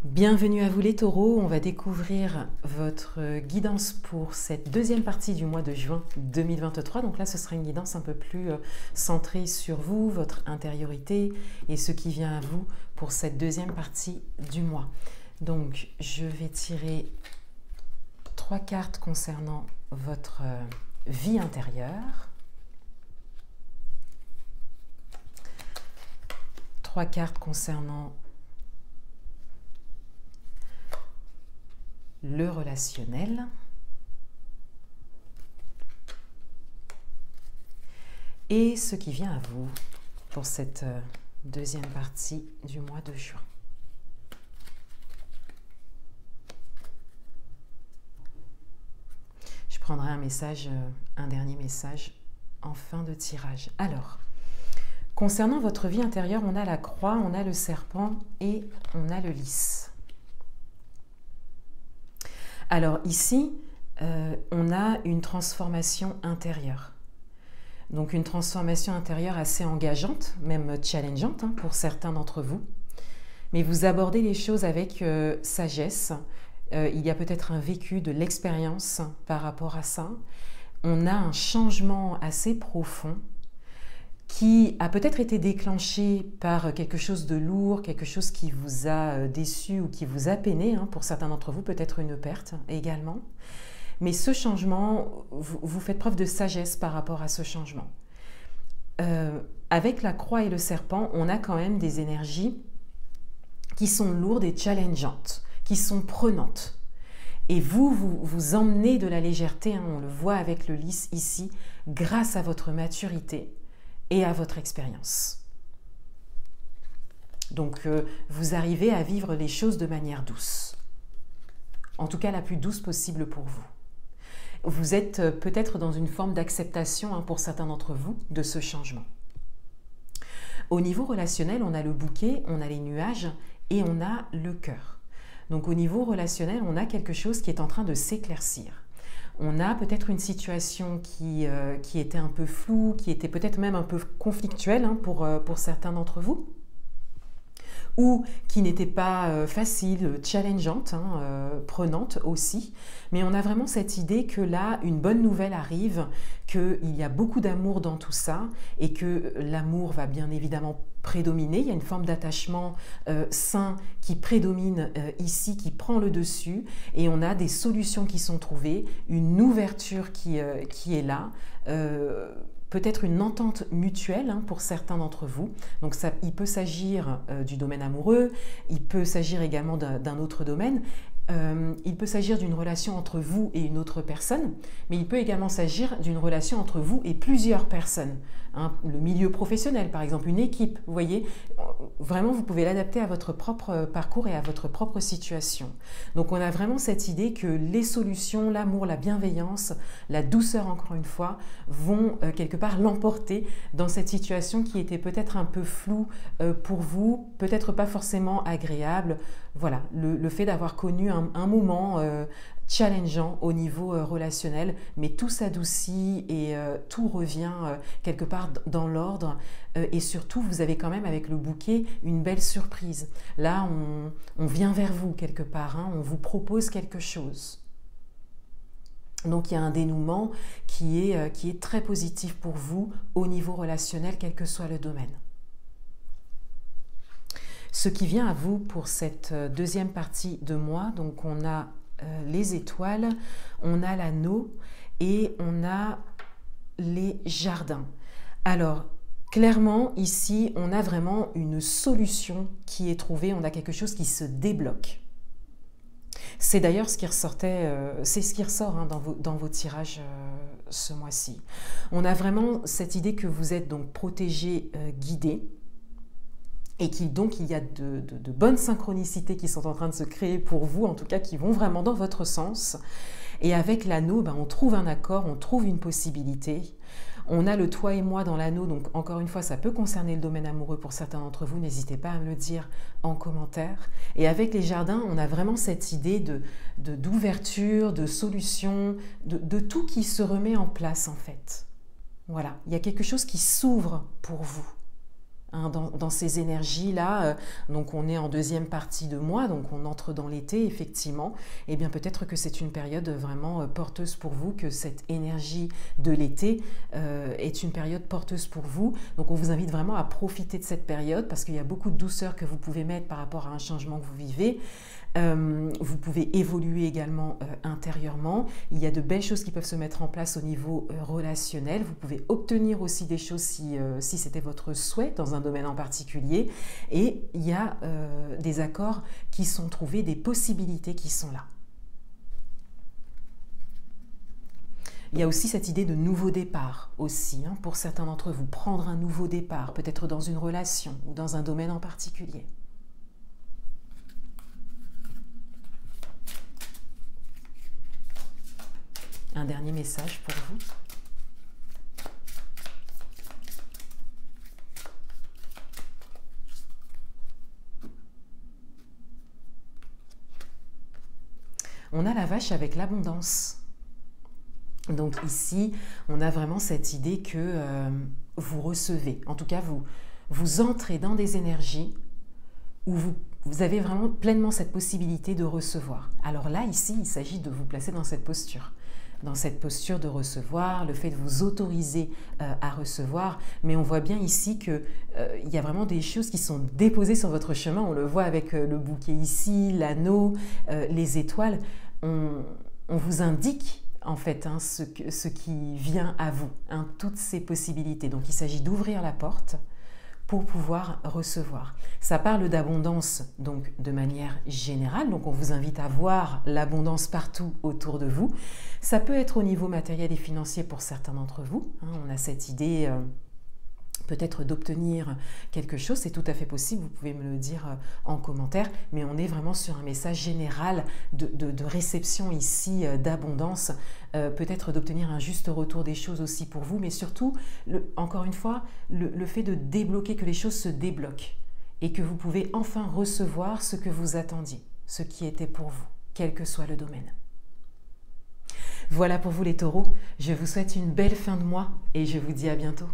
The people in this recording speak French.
Bienvenue à vous les taureaux, on va découvrir votre guidance pour cette deuxième partie du mois de juin 2023. Donc là ce sera une guidance un peu plus centrée sur vous, votre intériorité et ce qui vient à vous pour cette deuxième partie du mois. Donc je vais tirer 3 cartes concernant votre vie intérieure. 3 cartes concernant le relationnel et ce qui vient à vous pour cette deuxième partie du mois de juin. Je prendrai un dernier message en fin de tirage. Alors, concernant votre vie intérieure, on a la croix, on a le serpent et on a le lys. Alors ici, on a une transformation intérieure. Donc une transformation intérieure assez engageante, même challengeante pour certains d'entre vous. Mais vous abordez les choses avec sagesse. Il y a peut-être un vécu, de l'expérience par rapport à ça. On a un changement assez profond qui a peut-être été déclenché par quelque chose de lourd, quelque chose qui vous a déçu ou qui vous a peiné, pour certains d'entre vous, peut-être une perte également. Mais ce changement, vous faites preuve de sagesse par rapport à ce changement. Avec la croix et le serpent, on a quand même des énergies qui sont lourdes et challengeantes, qui sont prenantes. Et vous emmenez de la légèreté, on le voit avec le lys ici, grâce à votre maturité et à votre expérience. Donc, vous arrivez à vivre les choses de manière douce. En tout cas, la plus douce possible pour vous. Vous êtes peut-être dans une forme d'acceptation, pour certains d'entre vous, de ce changement. Au niveau relationnel, on a le bouquet, on a les nuages et on a le cœur. Donc, au niveau relationnel, on a quelque chose qui est en train de s'éclaircir. On a peut-être une situation qui était un peu floue, qui était peut-être même un peu conflictuelle pour certains d'entre vous, ou qui n'était pas facile, challengeante, prenante aussi. Mais on a vraiment cette idée que là, une bonne nouvelle arrive, qu'il y a beaucoup d'amour dans tout ça, et que l'amour va bien évidemment prédominer. Il y a une forme d'attachement sain qui prédomine ici, qui prend le dessus, et on a des solutions qui sont trouvées, une ouverture qui est là, peut-être une entente mutuelle pour certains d'entre vous. Donc il peut s'agir du domaine amoureux, il peut s'agir également d'un autre domaine. Il peut s'agir d'une relation entre vous et une autre personne, mais il peut également s'agir d'une relation entre vous et plusieurs personnes. Le milieu professionnel, par exemple, une équipe, vous voyez, vraiment vous pouvez l'adapter à votre propre parcours et à votre propre situation. Donc on a vraiment cette idée que les solutions, l'amour, la bienveillance, la douceur encore une fois, vont quelque part l'emporter dans cette situation qui était peut-être un peu floue pour vous, peut-être pas forcément agréable. Voilà, le fait d'avoir connu un moment challengeant au niveau relationnel, mais tout s'adoucit et tout revient quelque part dans l'ordre, et surtout vous avez quand même avec le bouquet une belle surprise. Là on vient vers vous quelque part, on vous propose quelque chose. Donc il y a un dénouement qui est très positif pour vous au niveau relationnel, quel que soit le domaine. Ce qui vient à vous pour cette deuxième partie de mois, donc on a les étoiles, on a l'anneau et on a les jardins. Alors, clairement, ici, on a vraiment une solution qui est trouvée, on a quelque chose qui se débloque. C'est d'ailleurs ce qui ressortait, c'est ce qui ressort dans vos tirages ce mois-ci. On a vraiment cette idée que vous êtes donc protégé, guidé, et donc il y a de bonnes synchronicités qui sont en train de se créer pour vous, en tout cas qui vont vraiment dans votre sens. Et avec l'anneau, on trouve un accord, on trouve une possibilité. On a le toi et moi dans l'anneau, donc encore une fois, ça peut concerner le domaine amoureux pour certains d'entre vous, n'hésitez pas à me le dire en commentaire. Et avec les jardins, on a vraiment cette idée d'ouverture, de solution, de tout qui se remet en place en fait. Voilà, il y a quelque chose qui s'ouvre pour vous. hein, dans ces énergies-là. Donc on est en deuxième partie de mois, donc on entre dans l'été, effectivement. Et bien peut-être que c'est une période vraiment porteuse pour vous, que cette énergie de l'été est une période porteuse pour vous. Donc on vous invite vraiment à profiter de cette période parce qu'il y a beaucoup de douceur que vous pouvez mettre par rapport à un changement que vous vivez. Vous pouvez évoluer également intérieurement. Il y a de belles choses qui peuvent se mettre en place au niveau relationnel. Vous pouvez obtenir aussi des choses si c'était votre souhait dans un domaine en particulier. Et il y a des accords qui sont trouvés, des possibilités qui sont là. Il y a aussi cette idée de nouveau départ aussi, hein, pour certains d'entre vous. Prendre un nouveau départ, peut-être dans une relation ou dans un domaine en particulier. Un dernier message pour vous. On a la vache avec l'abondance. Donc ici, on a vraiment cette idée que vous recevez. En tout cas, vous entrez dans des énergies où vous avez vraiment pleinement cette possibilité de recevoir. Alors là, ici, il s'agit de vous placer dans cette posture. Dans cette posture de recevoir, le fait de vous autoriser à recevoir. Mais on voit bien ici qu'il y a vraiment des choses qui sont déposées sur votre chemin. On le voit avec le bouquet ici, l'anneau, les étoiles. On vous indique en fait hein, ce qui vient à vous, hein, toutes ces possibilités. Donc il s'agit d'ouvrir la porte pour pouvoir recevoir. Ça parle d'abondance donc de manière générale, donc on vous invite à voir l'abondance partout autour de vous. Ça peut être au niveau matériel et financier pour certains d'entre vous, hein, on a cette idée peut-être d'obtenir quelque chose, c'est tout à fait possible, vous pouvez me le dire en commentaire, mais on est vraiment sur un message général de réception ici, d'abondance, peut-être d'obtenir un juste retour des choses aussi pour vous, mais surtout, encore une fois, le fait de débloquer, que les choses se débloquent et que vous pouvez enfin recevoir ce que vous attendiez, ce qui était pour vous, quel que soit le domaine. Voilà pour vous les taureaux, je vous souhaite une belle fin de mois et je vous dis à bientôt.